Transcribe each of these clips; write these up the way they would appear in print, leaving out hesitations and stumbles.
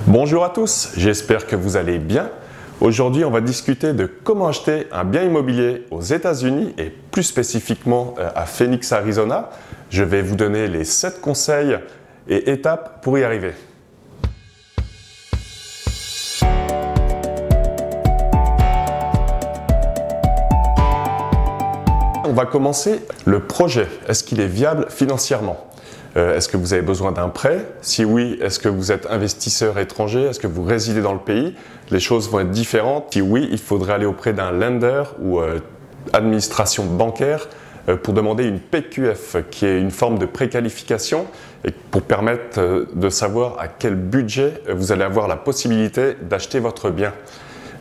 Bonjour à tous, j'espère que vous allez bien. Aujourd'hui, on va discuter de comment acheter un bien immobilier aux États-Unis et plus spécifiquement à Phoenix, Arizona. Je vais vous donner les 7 conseils et étapes pour y arriver. On va commencer le projet. Est-ce qu'il est viable financièrement? Est-ce que vous avez besoin d'un prêt? Si oui, est-ce que vous êtes investisseur étranger? Est-ce que vous résidez dans le pays? Les choses vont être différentes. Si oui, il faudrait aller auprès d'un lender ou administration bancaire pour demander une PQF, qui est une forme de préqualification et pour permettre de savoir à quel budget vous allez avoir la possibilité d'acheter votre bien.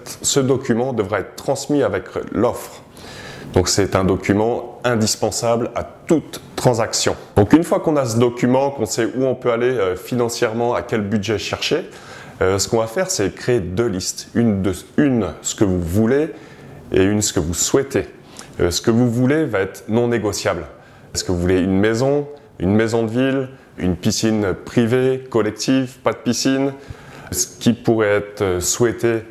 Ce document devra être transmis avec l'offre. Donc c'est un document indispensable à toute transaction. Donc une fois qu'on a ce document, qu'on sait où on peut aller financièrement, à quel budget chercher, ce qu'on va faire, c'est créer 2 listes. Une ce que vous voulez et une ce que vous souhaitez. Ce que vous voulez va être non négociable. Est-ce que vous voulez une maison de ville, une piscine privée, collective, pas de piscine? Ce qui pourrait être souhaité,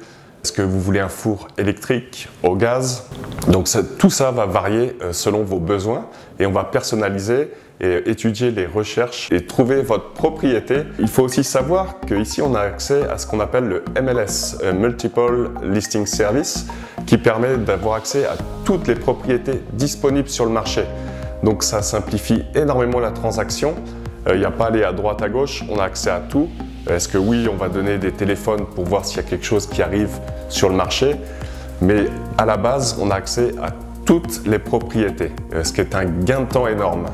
est-ce que vous voulez un four électrique au gaz? Donc tout ça va varier selon vos besoins et on va personnaliser et étudier les recherches et trouver votre propriété. Il faut aussi savoir qu'ici on a accès à ce qu'on appelle le MLS, Multiple Listing Service, qui permet d'avoir accès à toutes les propriétés disponibles sur le marché. Donc ça simplifie énormément la transaction. Il n'y a pas à aller à droite à gauche, on a accès à tout. Est-ce que oui, on va donner des téléphones pour voir s'il y a quelque chose qui arrive sur le marché, mais à la base, on a accès à toutes les propriétés, ce qui est un gain de temps énorme.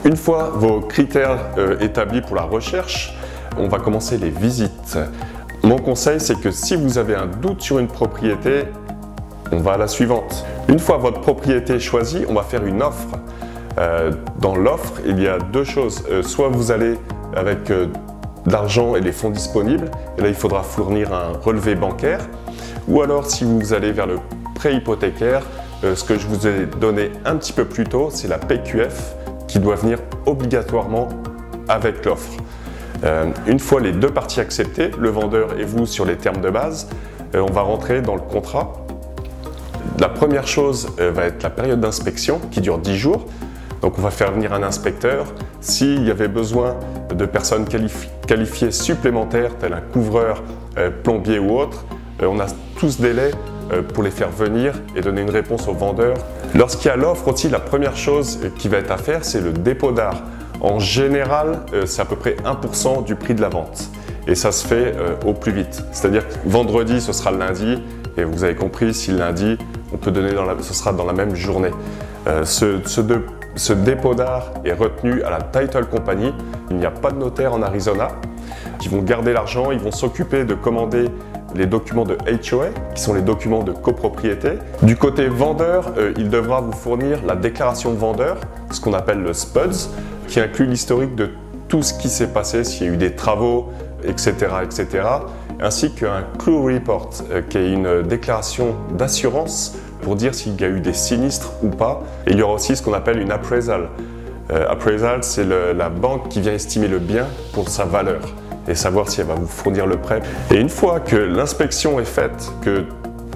Une fois vos critères établis pour la recherche, on va commencer les visites. Mon conseil, c'est que si vous avez un doute sur une propriété, on va à la suivante. Une fois votre propriété choisie, on va faire une offre. Dans l'offre, il y a 2 choses. Soit vous allez avec de l'argent et les fonds disponibles, et là il faudra fournir un relevé bancaire, ou alors si vous allez vers le prêt hypothécaire, ce que je vous ai donné un petit peu plus tôt, c'est la PQF qui doit venir obligatoirement avec l'offre. Une fois les 2 parties acceptées, le vendeur et vous sur les termes de base, on va rentrer dans le contrat. La première chose va être la période d'inspection qui dure 10 jours. Donc on va faire venir un inspecteur. S'il y avait besoin de personnes qualifiées supplémentaires, tel un couvreur, plombier ou autre, on a tout ce délai pour les faire venir et donner une réponse au vendeur. Lorsqu'il y a l'offre aussi, la première chose qui va être à faire, c'est le dépôt d'art. En général, c'est à peu près 1% du prix de la vente. Et ça se fait au plus vite. C'est-à-dire que vendredi, ce sera le lundi. Et vous avez compris, si le lundi, on peut donner ce sera dans la même journée. Ce dépôt d'art est retenu à la Title Company. Il n'y a pas de notaire en Arizona. Ils vont garder l'argent, ils vont s'occuper de commander les documents de HOA, qui sont les documents de copropriété. Du côté vendeur, il devra vous fournir la déclaration de vendeur, ce qu'on appelle le SPUDS, qui inclut l'historique de tout ce qui s'est passé, s'il y a eu des travaux, etc., etc., ainsi qu'un Clue Report, qui est une déclaration d'assurance pour dire s'il y a eu des sinistres ou pas. Et il y aura aussi ce qu'on appelle une appraisal. Appraisal, c'est la banque qui vient estimer le bien pour sa valeur et savoir si elle va vous fournir le prêt. Et une fois que l'inspection est faite, que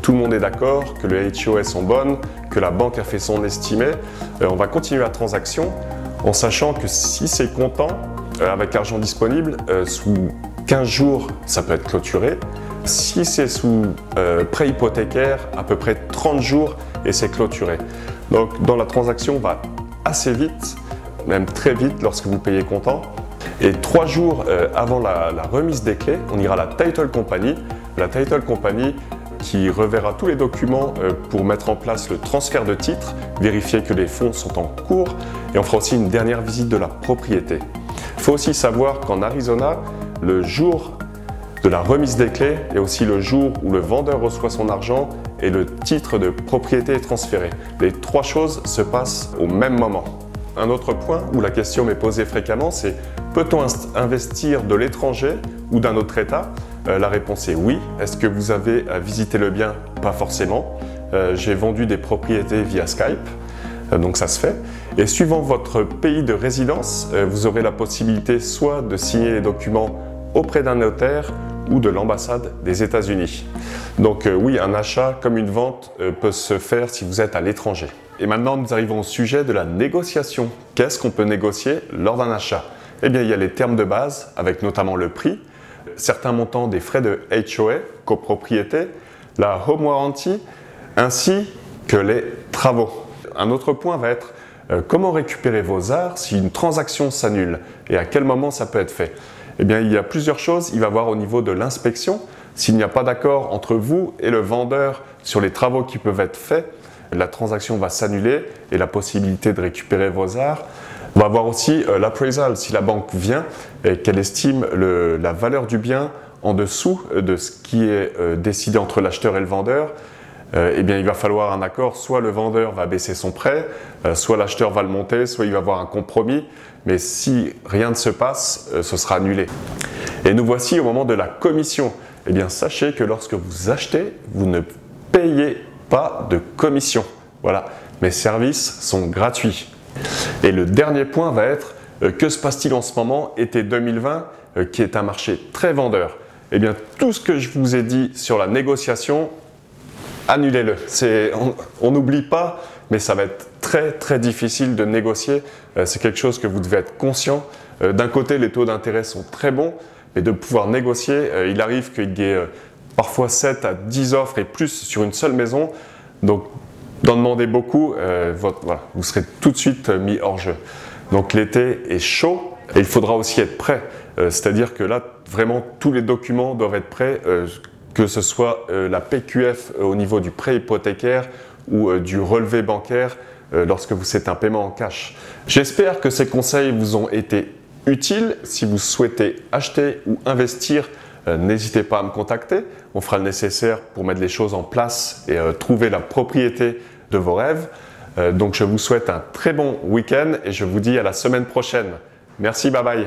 tout le monde est d'accord, que les HOA sont bonnes, que la banque a fait son estimé, on va continuer la transaction en sachant que si c'est comptant, avec l'argent disponible, sous 15 jours, ça peut être clôturé. Si c'est sous prêt hypothécaire, à peu près 30 jours et c'est clôturé. Donc dans la transaction, on va assez vite, même très vite lorsque vous payez comptant. Et 3 jours avant la remise des clés, on ira à la Title Company. La Title Company qui reverra tous les documents pour mettre en place le transfert de titre, vérifier que les fonds sont en cours et on fera aussi une dernière visite de la propriété. Il faut aussi savoir qu'en Arizona, le jour de la remise des clés est aussi le jour où le vendeur reçoit son argent et le titre de propriété est transféré. Les 3 choses se passent au même moment. Un autre point où la question m'est posée fréquemment, c'est peut-on investir de l'étranger ou d'un autre État? La réponse est oui. Est-ce que vous avez visité le bien? Pas forcément. J'ai vendu des propriétés via Skype, donc ça se fait. Et suivant votre pays de résidence, vous aurez la possibilité soit de signer les documents auprès d'un notaire ou de l'ambassade des États-Unis. Donc oui, un achat comme une vente peut se faire si vous êtes à l'étranger. Et maintenant, nous arrivons au sujet de la négociation. Qu'est-ce qu'on peut négocier lors d'un achat? Eh bien, il y a les termes de base, avec notamment le prix, certains montants des frais de HOA, copropriété, la home warranty, ainsi que les travaux. Un autre point va être comment récupérer vos arts si une transaction s'annule et à quel moment ça peut être fait. Eh bien, il y a plusieurs choses. Il va voir au niveau de l'inspection. S'il n'y a pas d'accord entre vous et le vendeur sur les travaux qui peuvent être faits, la transaction va s'annuler et la possibilité de récupérer vos arts. On va voir aussi l'appraisal. Si la banque vient et qu'elle estime la valeur du bien en dessous de ce qui est décidé entre l'acheteur et le vendeur, eh bien, il va falloir un accord. Soit le vendeur va baisser son prêt, soit l'acheteur va le monter, soit il va avoir un compromis. Mais si rien ne se passe, ce sera annulé. Et nous voici au moment de la commission. Eh bien, sachez que lorsque vous achetez, vous ne payez pas de commission. Voilà, mes services sont gratuits. Et le dernier point va être que se passe-t-il en ce moment, été 2020, qui est un marché très vendeur. Eh bien, tout ce que je vous ai dit sur la négociation, annulez-le. On n'oublie pas, mais ça va être très difficile de négocier. C'est quelque chose que vous devez être conscient. D'un côté, les taux d'intérêt sont très bons, mais de pouvoir négocier, il arrive qu'il y ait parfois 7 à 10 offres et plus sur une seule maison. Donc, d'en demander beaucoup, voilà, vous serez tout de suite mis hors jeu. Donc, l'été est chaud et il faudra aussi être prêt. C'est-à-dire que là, vraiment, tous les documents doivent être prêts, que ce soit la PQF au niveau du prêt hypothécaire ou du relevé bancaire lorsque vous faites un paiement en cash. J'espère que ces conseils vous ont été utiles. Si vous souhaitez acheter ou investir, n'hésitez pas à me contacter. On fera le nécessaire pour mettre les choses en place et trouver la propriété de vos rêves. Donc je vous souhaite un très bon week-end et je vous dis à la semaine prochaine. Merci, bye bye.